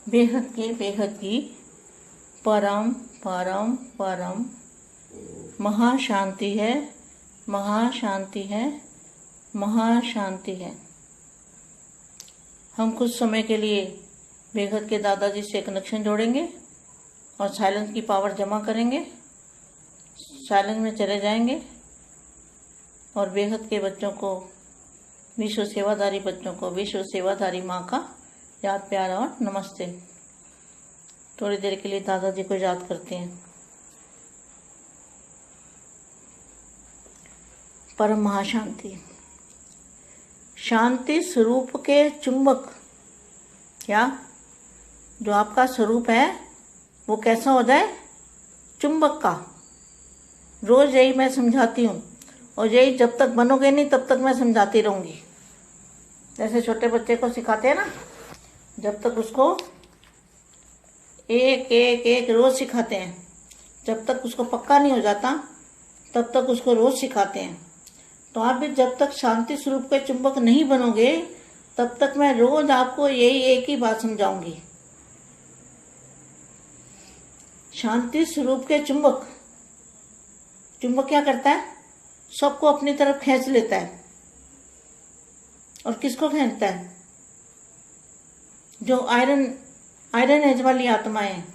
बेहद की परम परम परम महाशांति है, महाशांति है, महाशांति है। हम कुछ समय के लिए बेहद के दादाजी से कनेक्शन जोड़ेंगे और साइलेंस की पावर जमा करेंगे। साइलेंस में चले जाएंगे और बेहद के बच्चों को, विश्व सेवाधारी बच्चों को, विश्व सेवाधारी माँ का याद, प्यार और नमस्ते। थोड़ी देर के लिए दादाजी को याद करते हैं। परम महाशांति, शांति स्वरूप के चुंबक, क्या जो आपका स्वरूप है वो कैसा हो जाए? चुंबक का। रोज यही मैं समझाती हूँ और यही जब तक बनोगे नहीं तब तक मैं समझाती रहूँगी। जैसे छोटे बच्चे को सिखाते हैं ना, जब तक उसको एक एक एक रोज सिखाते हैं, जब तक उसको पक्का नहीं हो जाता तब तक उसको रोज सिखाते हैं। तो आप भी जब तक शांति स्वरूप के चुंबक नहीं बनोगे तब तक मैं रोज आपको यही एक ही बात समझाऊंगी। शांति स्वरूप के चुंबक, चुंबक क्या करता है? सबको अपनी तरफ खींच लेता है। और किसको खींचता है? जो आयरन एज वाली आत्माएं हैं,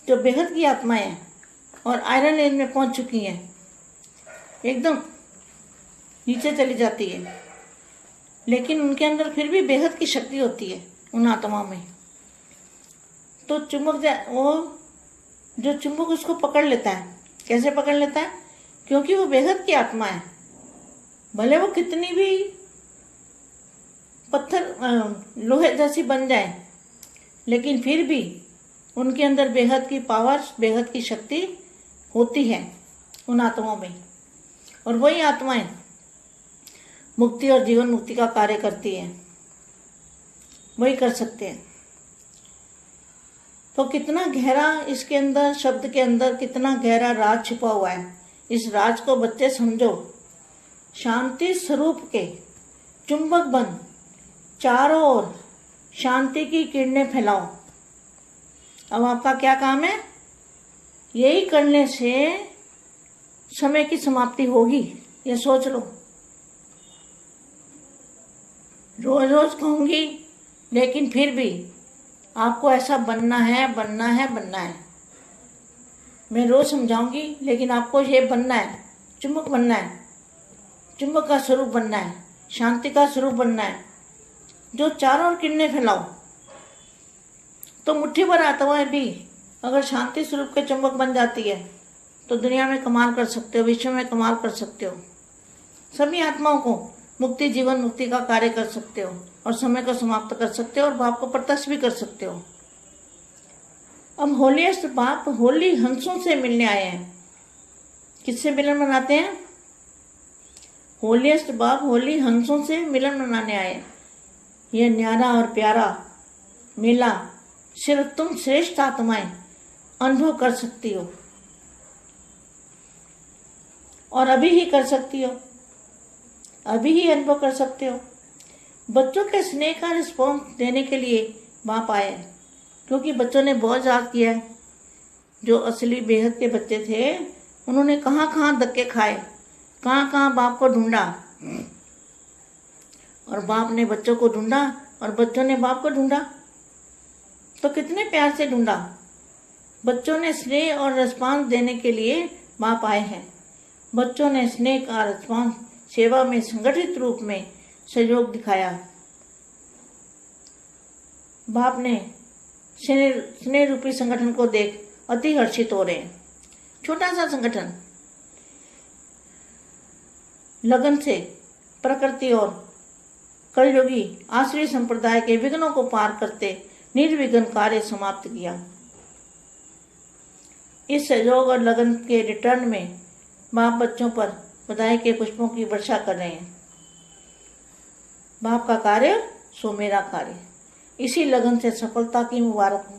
जो बेहद की आत्माएं हैं और आयरन एज में पहुंच चुकी हैं, एकदम नीचे चली जाती है, लेकिन उनके अंदर फिर भी बेहद की शक्ति होती है उन आत्माओं में। तो चुंबक वो जो चुंबक उसको पकड़ लेता है। कैसे पकड़ लेता है? क्योंकि वो बेहद की आत्मा है। भले वो कितनी भी पत्थर लोहे जैसी बन जाए, लेकिन फिर भी उनके अंदर बेहद की पावर, बेहद की शक्ति होती है उन आत्माओं में। और वही आत्माएं मुक्ति और जीवन मुक्ति का कार्य करती हैं, वही कर सकते हैं। तो कितना गहरा इसके अंदर, शब्द के अंदर कितना गहरा राज छुपा हुआ है। इस राज को बच्चे समझो। शांति स्वरूप के चुंबक बन चारों ओर शांति की किरणें फैलाओ। अब आपका क्या काम है? यही करने से समय की समाप्ति होगी, ये सोच लो। रोज रोज कहूंगी, लेकिन फिर भी आपको ऐसा बनना है, बनना है, बनना है। मैं रोज समझाऊंगी, लेकिन आपको ये बनना है, चुंबक बनना है, चुंबक का स्वरूप बनना है, शांति का स्वरूप बनना है, जो चारों ओर किरणें फैलाओ। तो मुट्ठी भर आत्माएं भी अगर शांति स्वरूप के चुंबक बन जाती है तो दुनिया में कमाल कर सकते हो, विश्व में कमाल कर सकते हो। सभी आत्माओं को मुक्ति, जीवन मुक्ति का कार्य कर सकते हो और समय को समाप्त कर सकते हो और बाप को प्रत्यक्ष भी कर सकते हो। अब होलीएस्ट बाप होली हंसों से मिलने आए हैं। किससे मिलन मनाते हैं? होलीएस्ट बाप होली हंसों से मिलन मनाने आए हैं। यह न्यारा और प्यारा मेला सिर्फ तुम श्रेष्ठ आत्माएं अनुभव कर सकती हो, और अभी ही कर सकती हो, अभी ही अनुभव कर सकते हो। बच्चों के स्नेह का रिस्पॉन्स देने के लिए बाप आए हैं, क्योंकि बच्चों ने बहुत याद किया है। जो असली बेहद के बच्चे थे, उन्होंने कहाँ कहाँ धक्के खाए, कहाँ कहाँ बाप को ढूंढा, और बाप ने बच्चों को ढूंढा और बच्चों ने बाप को ढूंढा। तो कितने प्यार से ढूंढा। बच्चों ने स्नेह और रिस्पॉन्स देने के लिए बाप आए हैं। बच्चों ने स्नेह का रिस्पॉन्स सेवा में संगठित रूप में सहयोग दिखाया। बाप ने स्नेह रूपी संगठन को देख अति हर्षित हो रहे हैं। छोटा सा संगठन लगन से प्रकृति और कलयुगी आश्रय संप्रदाय के विघ्नों को पार करते निर्विघ्न कार्य समाप्त किया। इस सहयोग और लगन के रिटर्न में बाप बच्चों पर बधाई के पुष्पों की वर्षा कर रहे हैं। बाप का कार्य सो मेरा कार्य। इसी लगन से सफलता की मुबारक हो।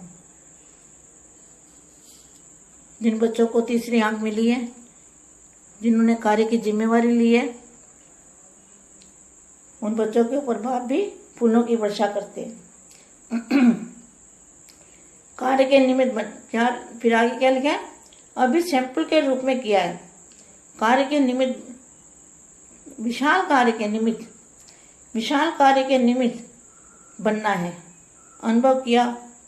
जिन बच्चों को तीसरी आंख मिली है, जिन्होंने कार्य की जिम्मेवारी ली है, उन बच्चों के ऊपर बाप भी फूलों की वर्षा करते हैं। कार्य के निमित्त क्या, फिर आगे क्या लिखा है, अभी सैंपल के रूप में किया है। कार्य के निमित्त, विशाल कार्य के निमित्त बनना है। अनुभव किया,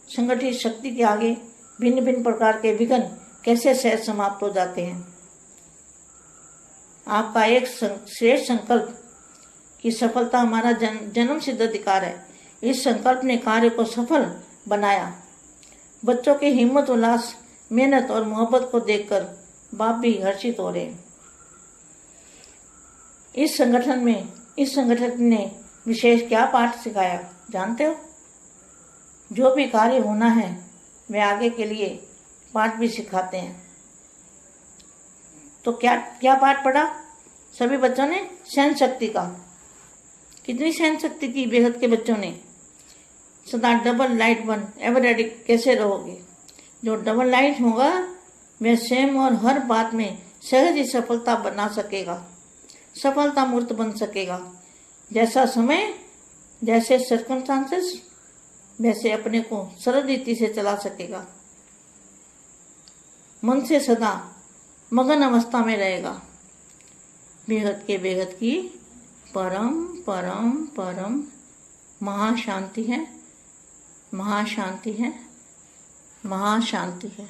संगठित शक्ति के आगे भिन्न भिन्न प्रकार के विघ्न कैसे सहज समाप्त हो जाते हैं। आपका एक श्रेष्ठ संकल्प की सफलता हमारा जन्म सिद्ध अधिकार है। इस संकल्प ने कार्य को सफल बनाया। बच्चों की हिम्मत, उल्लास, मेहनत और मोहब्बत को देखकर बाप भी हर्षित हो रहे हैं। इस संगठन ने विशेष क्या पाठ सिखाया जानते हो? जो भी कार्य होना है वे आगे के लिए पाठ भी सिखाते हैं। तो क्या क्या पाठ पढ़ा सभी बच्चों ने? सहन शक्ति का। कितनी सहन शक्ति की बेहद के बच्चों ने? सदा double light one ever ready कैसे रहोगे? जो डबल लाइट होगा वह स्वयं और हर बात में सहज ही सफलता बना सकेगा, सफलता मूर्त बन सकेगा। जैसा समय, जैसे सर्कमस्टांसेस, वैसे अपने को सरल रीति से चला सकेगा। मन से सदा मगन अवस्था में रहेगा। बेहद के बेहद की परम परम परम महाशांति है, महाशांति है, महाशांति है।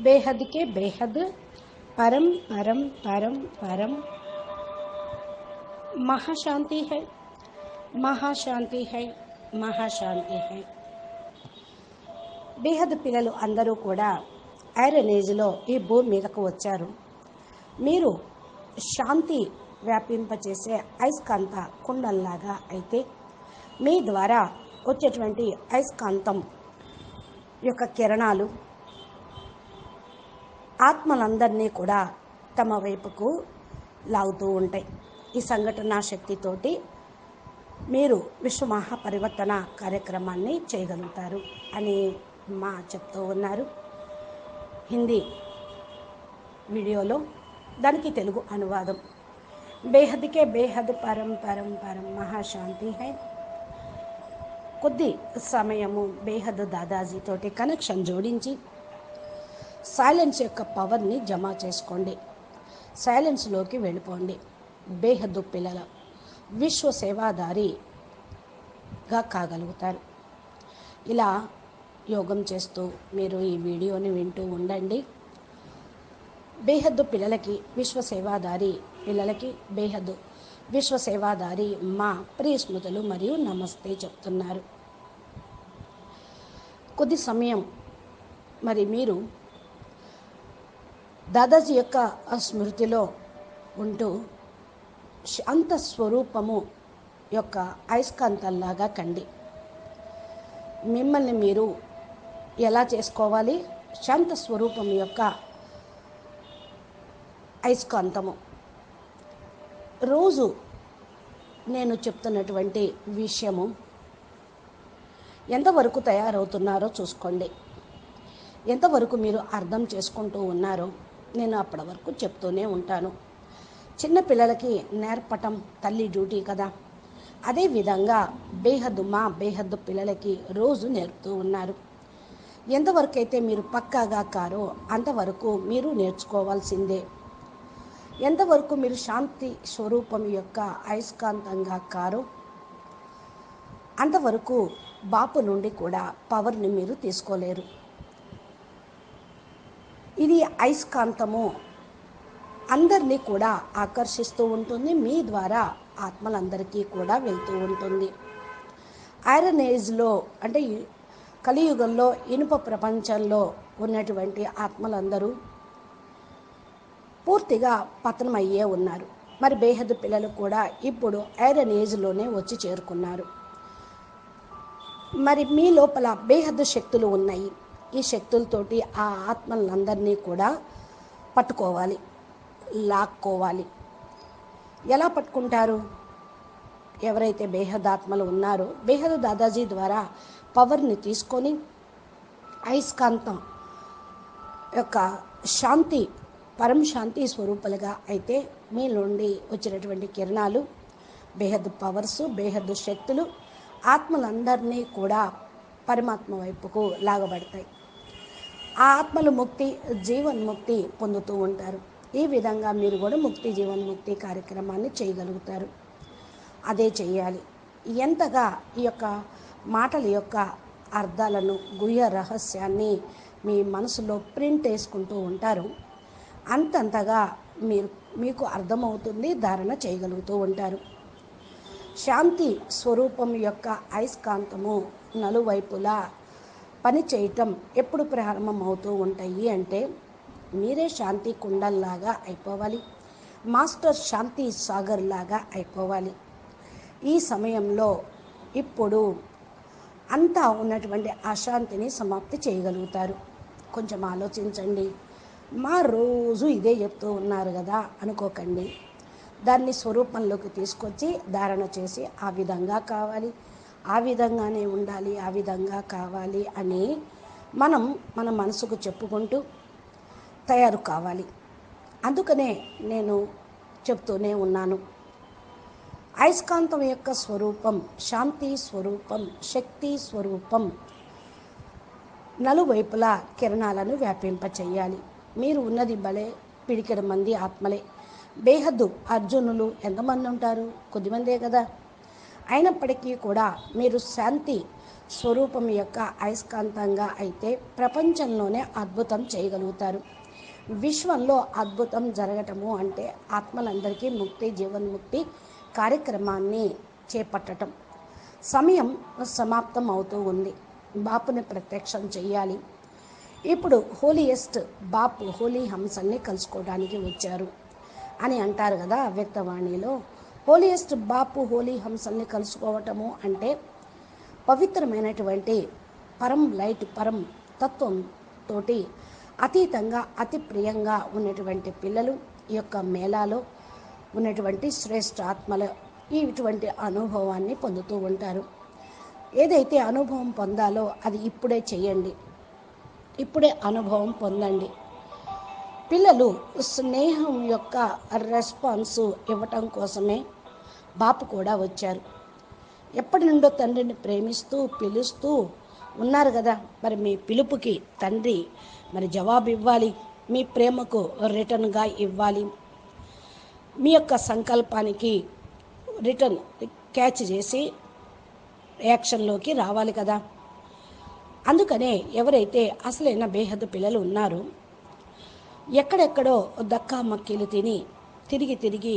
बेहद के बेहद परम परम परम परम महाशांति है, महाशांति है, महाशांति है। బేహద్ పిల్లలు అందరూ కూడా ఐరన్ ఏజ్లో ఈ భూమి మీదకు వచ్చారు. మీరు శాంతి వ్యాపింపచేసే అయస్కాంత కుండంలాగా అయితే మీ ద్వారా వచ్చేటువంటి అయస్కాంతం యొక్క కిరణాలు ఆత్మలందరినీ కూడా తమ వైపుకు లాగుతూ ఉంటాయి. ఈ సంఘటనా శక్తితోటి మీరు విశ్వ మహాపరివర్తన కార్యక్రమాన్ని చేయగలుగుతారు అని మా చెప్తూ ఉన్నారు. హిందీ వీడియోలో దానికి తెలుగు అనువాదం. బేహద్కే బేహద్ పరం పరం పరం మహాశాంతి హై. కొద్ది సమయము బేహద్ దాదాజీతోటి కనెక్షన్ జోడించి సైలెన్స్ యొక్క పవర్ని జమ చేసుకోండి. సైలెన్స్లోకి వెళ్ళిపోండి. బేహద్దు పిల్లల విశ్వ సేవాదారిగా కాగలుగుతారు. ఇలా యోగం చేస్తూ మీరు ఈ వీడియోని వింటూ ఉండండి. బేహద్దు పిల్లలకి, విశ్వ సేవాదారి పిల్లలకి బేహద్దు విశ్వ సేవాదారి మా ప్రియ స్మృతులు మరియు నమస్తే చెప్తున్నారు. కొద్ది సమయం మరి మీరు దాదాజీ యొక్క స్మృతిలో ఉంటూ శాంత స్వరూపము యొక్క అయస్కాంతంలాగా కండి. మిమ్మల్ని మీరు ఎలా చేసుకోవాలి? శాంత స్వరూపం యొక్క అయస్కాంతము. రోజు నేను చెప్తున్నటువంటి విషయము ఎంతవరకు తయారవుతున్నారో చూసుకోండి. ఎంతవరకు మీరు అర్థం చేసుకుంటూ ఉన్నారో నేను అప్పటి వరకు చెప్తూనే ఉంటాను. చిన్న పిల్లలకి నేర్పటం తల్లి డ్యూటీ కదా. అదేవిధంగా బేహద్దు పిల్లలకి రోజు నేర్పుతూ ఉన్నారు. ఎంతవరకు అయితే మీరు పక్కాగా కారో అంతవరకు మీరు నేర్చుకోవాల్సిందే. ఎంతవరకు మీరు శాంతి స్వరూపం యొక్క అయస్కాంతంగా కారో అంతవరకు బాపు నుండి కూడా పవర్ని మీరు తీసుకోలేరు. ఇది అయస్కాంతము అందరినీ కూడా ఆకర్షిస్తూ ఉంటుంది. మీ ద్వారా ఆత్మలందరికీ కూడా వెళ్తూ ఉంటుంది. ఐరన్ ఏజ్లో అంటే కలియుగంలో ఇనుప ప్రపంచంలో ఉన్నటువంటి ఆత్మలందరూ పూర్తిగా పతనమయ్యే ఉన్నారు. మరి బేహద్దు పిల్లలు కూడా ఇప్పుడు ఐరన్ ఏజ్లోనే వచ్చి చేరుకున్నారు. మరి మీ లోపల బేహద్దు శక్తులు ఉన్నాయి. ఈ శక్తులతోటి ఆ ఆత్మలందరినీ కూడా పట్టుకోవాలి, లాక్కోవాలి. ఎలా పట్టుకుంటారు? ఎవరైతే బేహద్ ఆత్మలు ఉన్నారో బేహద్ దాదాజీ ద్వారా పవర్ని తీసుకొని అయస్కాంతం యొక్క శాంతి, పరం శాంతి స్వరూపాలుగా అయితే మీ నుండి వచ్చినటువంటి కిరణాలు, బేహద్ పవర్స్, బేహద్ శక్తులు ఆత్మలందరినీ కూడా పరమాత్మ వైపుకు లాగబడతాయి. ఆ ఆత్మలు ముక్తి జీవన్ముక్తి పొందుతూ ఉంటారు. ఈ విధంగా మీరు కూడా ముక్తి జీవన్ముక్తి కార్యక్రమాన్ని చేయగలుగుతారు. అదే చెయ్యాలి. ఎంతగా ఈ యొక్క మాటల యొక్క అర్థాలను గుహ్య రహస్యాన్ని మీ మనసులో ప్రింట్ వేసుకుంటూ ఉంటారు, అంతంతగా మీకు అర్థమవుతుంది, ధారణ చేయగలుగుతూ ఉంటారు. శాంతి స్వరూపం యొక్క అయస్కాంతము నలువైపులా పని చేయటం ఎప్పుడు ప్రారంభం అవుతూ ఉంటాయి అంటే, మీరే శాంతి కుండల్లాగా అయిపోవాలి, మాస్టర్ శాంతి సాగర్ లాగా అయిపోవాలి. ఈ సమయంలో ఇప్పుడు అంతా ఉన్నటువంటి అశాంతిని సమాప్తి చేయగలుగుతారు. కొంచెం ఆలోచించండి. రోజు ఇదే చెప్తూ ఉన్నారు కదా అనుకోకండి. దాన్ని స్వరూపంలోకి తీసుకొచ్చి ధారణ చేసి ఆ విధంగా కావాలి, ఆ విధంగానే ఉండాలి, ఆ విధంగా కావాలి అని మన మనసుకు చెప్పుకుంటూ తయారు కావాలి. అందుకనే నేను చెప్తూనే ఉన్నాను, అయస్కాంతం యొక్క స్వరూపం శాంతి స్వరూపం, శక్తి స్వరూపం నలువైపులా కిరణాలను వ్యాపింపచేయాలి. మీరు ఉన్నది భలే పిడికెడు మంది ఆత్మలే. బేహద్దు అర్జునులు ఎంతమంది ఉంటారు? కొద్దిమందే కదా. అయినప్పటికీ కూడా మీరు శాంతి స్వరూపం యొక్క అయస్కాంతంగా అయితే ప్రపంచంలోనే అద్భుతం చేయగలుగుతారు. విశ్వంలో అద్భుతం జరగటము అంటే ఆత్మలందరికీ ముక్తి జీవన్ముక్తి కార్యక్రమాన్ని చేపట్టడం. సమయం సమాప్తం అవుతూ ఉంది. బాపుని ప్రత్యక్షం చేయాలి. ఇప్పుడు హోలీయెస్ట్ బాపు హోలీ హంసల్ని కలుసుకోవడానికి వచ్చారు అని అంటారు కదా అవ్యక్తవాణిలో. హోలీయెస్ట్ బాపు హోలీ హంసల్ని కలుసుకోవటము అంటే పవిత్రమైనటువంటి పరం లైట్ పరం తత్వంతో అతీతంగా అతి ప్రియంగా ఉన్నటువంటి పిల్లలు ఈ యొక్క మేళాలో ఉన్నటువంటి శ్రేష్ఠ ఆత్మలు ఇటువంటి అనుభవాన్ని పొందుతూ ఉంటారు. ఏదైతే అనుభవం పొందాలో అది ఇప్పుడే చేయండి, ఇప్పుడే అనుభవం పొందండి. పిల్లలు స్నేహం యొక్క రెస్పాన్స్ ఇవ్వటం కోసమే బాపు కూడా వచ్చారు. ఎప్పటి నుండో తండ్రిని ప్రేమిస్తూ పిలుస్తూ ఉన్నారు కదా. మరి మీ పిలుపుకి తండ్రి మరి జవాబు ఇవ్వాలి, మీ ప్రేమకు రిటర్న్గా ఇవ్వాలి, మీ యొక్క సంకల్పానికి రిటర్న్ క్యాచ్ చేసి యాక్షన్లోకి రావాలి కదా. అందుకనే ఎవరైతే అసలైన బేహద్దు పిల్లలు ఉన్నారో ఎక్కడెక్కడో దక్కా మక్కీలు తిని తిరిగి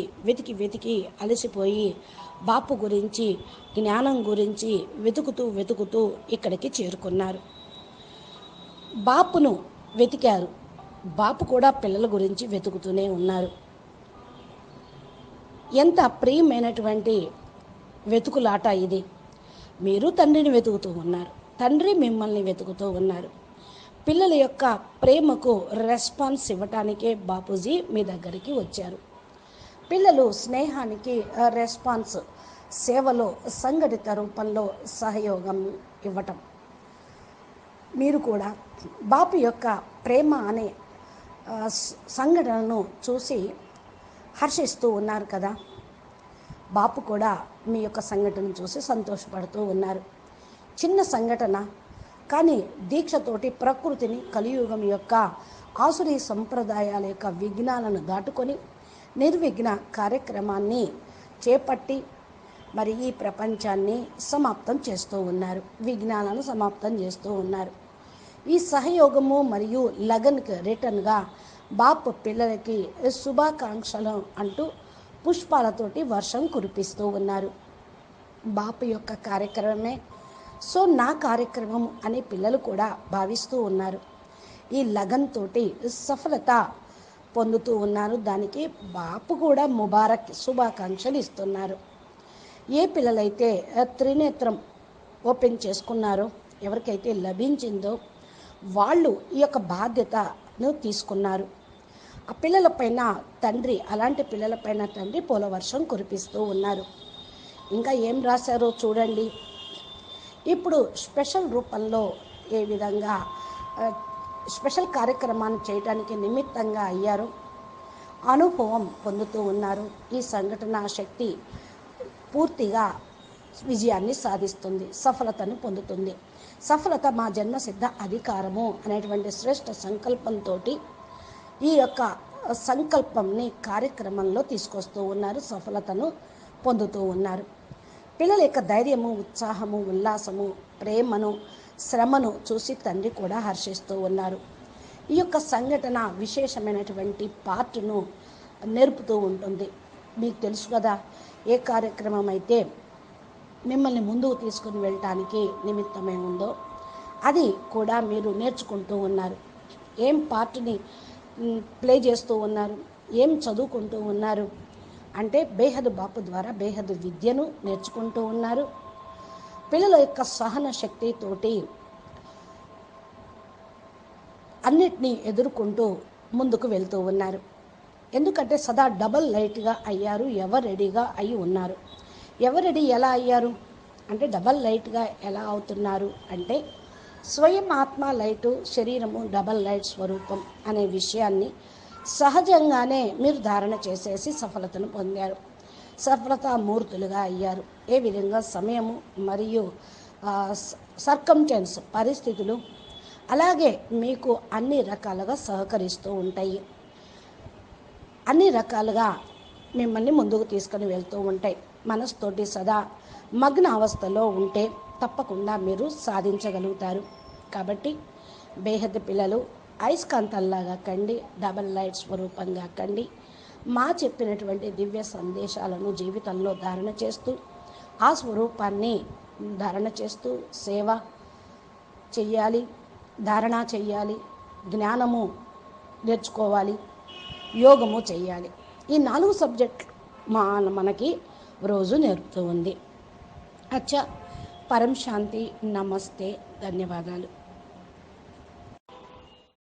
వెతికి అలసిపోయి బాపు గురించి జ్ఞానం గురించి వెతుకుతూ ఇక్కడికి చేరుకున్నారు. బాపును వెతికారు. బాపు కూడా పిల్లల గురించి వెతుకుతూనే ఉన్నారు. ఎంత ప్రియమైనటువంటి వెతుకులాట ఇది. మీరు తండ్రిని వెతుకుతూ ఉన్నారు, తండ్రి మిమ్మల్ని వెతుకుతూ ఉన్నారు. పిల్లల యొక్క ప్రేమకు రెస్పాన్స్ ఇవ్వటానికే బాపూజీ మీ దగ్గరికి వచ్చారు. పిల్లలు స్నేహానికి రెస్పాన్స్, సేవలో సంఘటిత రూపంలో సహయోగం ఇవ్వటం. మీరు కూడా బాపు యొక్క ప్రేమ అనే సంఘటనను చూసి హర్షిస్తూ ఉన్నారు కదా. బాపు కూడా మీ యొక్క సంఘటనను చూసి సంతోషపడుతూ ఉన్నారు. చిన్న సంఘటన కానీ దీక్షతోటి ప్రకృతిని కలియుగం యొక్క ఆసురీ సంప్రదాయాల యొక్క విఘ్నాలను దాటుకొని నిర్విఘ్న కార్యక్రమాన్ని చేపట్టి మరి ఈ ప్రపంచాన్ని సమాప్తం చేస్తూ ఉన్నారు, విఘ్నాలను సమాప్తం చేస్తూ ఉన్నారు. ఈ సహయోగము మరియు లగన్కి రిటర్న్గా బాపు పిల్లలకి శుభాకాంక్షలు అంటూ పుష్పాలతోటి వర్షం కురిపిస్తూ ఉన్నారు. బాపు యొక్క కార్యక్రమమే సో నా కార్యక్రమం అని పిల్లలు కూడా భావిస్తూ ఉన్నారు. ఈ లగన్ తోటి సఫలత పొందుతూ ఉన్నారు. దానికి బాపు కూడా ముబారక్ శుభాకాంక్షలు ఇస్తున్నారు. ఏ పిల్లలైతే త్రినేత్రం ఓపెన్ చేసుకున్నారో, ఎవరికైతే లభించిందో వాళ్ళు ఈ యొక్క బాధ్యతను తీసుకున్నారు. ఆ పిల్లలపైన తండ్రి, అలాంటి పిల్లలపైన తండ్రి పూలవర్షం కురిపిస్తూ ఉన్నారు. ఇంకా ఏం రాశారో చూడండి. ఇప్పుడు స్పెషల్ రూపంలో ఏ విధంగా స్పెషల్ కార్యక్రమాన్ని చేయడానికి నిమిత్తంగా అయ్యారు, అనుభవం పొందుతూ ఉన్నారు. ఈ సంఘటన శక్తి పూర్తిగా విజయాన్ని సాధిస్తుంది, సఫలతను పొందుతుంది. సఫలత మా జన్మసిద్ధ అధికారము అనేటువంటి శ్రేష్ఠ సంకల్పంతో ఈ యొక్క సంకల్పంని కార్యక్రమంలో తీసుకొస్తూ ఉన్నారు, సఫలతను పొందుతూ ఉన్నారు. పిల్లల యొక్క ధైర్యము, ఉత్సాహము, ఉల్లాసము, ప్రేమను, శ్రమను చూసి తండ్రి కూడా హర్షిస్తూ ఉన్నారు. ఈ యొక్క సంఘటన విశేషమైనటువంటి పార్ట్ను నేర్పుతూ ఉంటుంది. మీకు తెలుసు కదా, ఏ కార్యక్రమం అయితే మిమ్మల్ని ముందుకు తీసుకుని వెళ్ళటానికి నిమిత్తమై ఉందో అది కూడా మీరు నేర్చుకుంటూ ఉన్నారు. ఏం పార్ట్ని ప్లే చేస్తూ ఉన్నారు, ఏం చదువుకుంటూ ఉన్నారు అంటే బేహదు బాపు ద్వారా బేహదు విద్యను నేర్చుకుంటూ ఉన్నారు. పిల్లల యొక్క సహన శక్తితోటి అన్నిటినీ ఎదుర్కొంటూ ముందుకు వెళ్తూ ఉన్నారు. ఎందుకంటే సదా డబల్ లైట్గా అయ్యారు, ఎవరు రెడీగా అయి ఉన్నారు. ఎవరెడీ ఎలా అయ్యారు అంటే డబల్ లైట్గా ఎలా అవుతున్నారు అంటే స్వయం ఆత్మ లైటు, శరీరము డబల్ లైట్ స్వరూపం అనే విషయాన్ని సహజంగానే మీరు ధారణ చేసేసి సఫలతను పొందారు, సఫలతామూర్తులుగా అయ్యారు. ఏ విధంగా సమయము మరియు సర్కంటెన్స్ పరిస్థితులు అలాగే మీకు అన్ని రకాలుగా సహకరిస్తూ ఉంటాయి, అన్ని రకాలుగా మిమ్మల్ని ముందుకు తీసుకొని వెళ్తూ ఉంటాయి. మనసుతోటి సదా మగ్న అవస్థలో ఉంటే తప్పకుండా మీరు సాధించగలుగుతారు. కాబట్టి బేహద్దు పిల్లలు అయస్కాంతంలాగా కండి, డబల్ లైట్ స్వరూపంగా కండి. మా చెప్పినటువంటి దివ్య సందేశాలను జీవితంలో ధారణ చేస్తూ ఆ స్వరూపాన్ని ధారణ చేస్తూ సేవ చెయ్యాలి, ధారణ చెయ్యాలి, జ్ఞానము నేర్చుకోవాలి, యోగము చెయ్యాలి. ఈ 4 సబ్జెక్టులు మనకి రోజు నేర్పుతూ ఉంది. అచ్చా, పరం శాంతి, నమస్తే, ధన్యవాదాలు.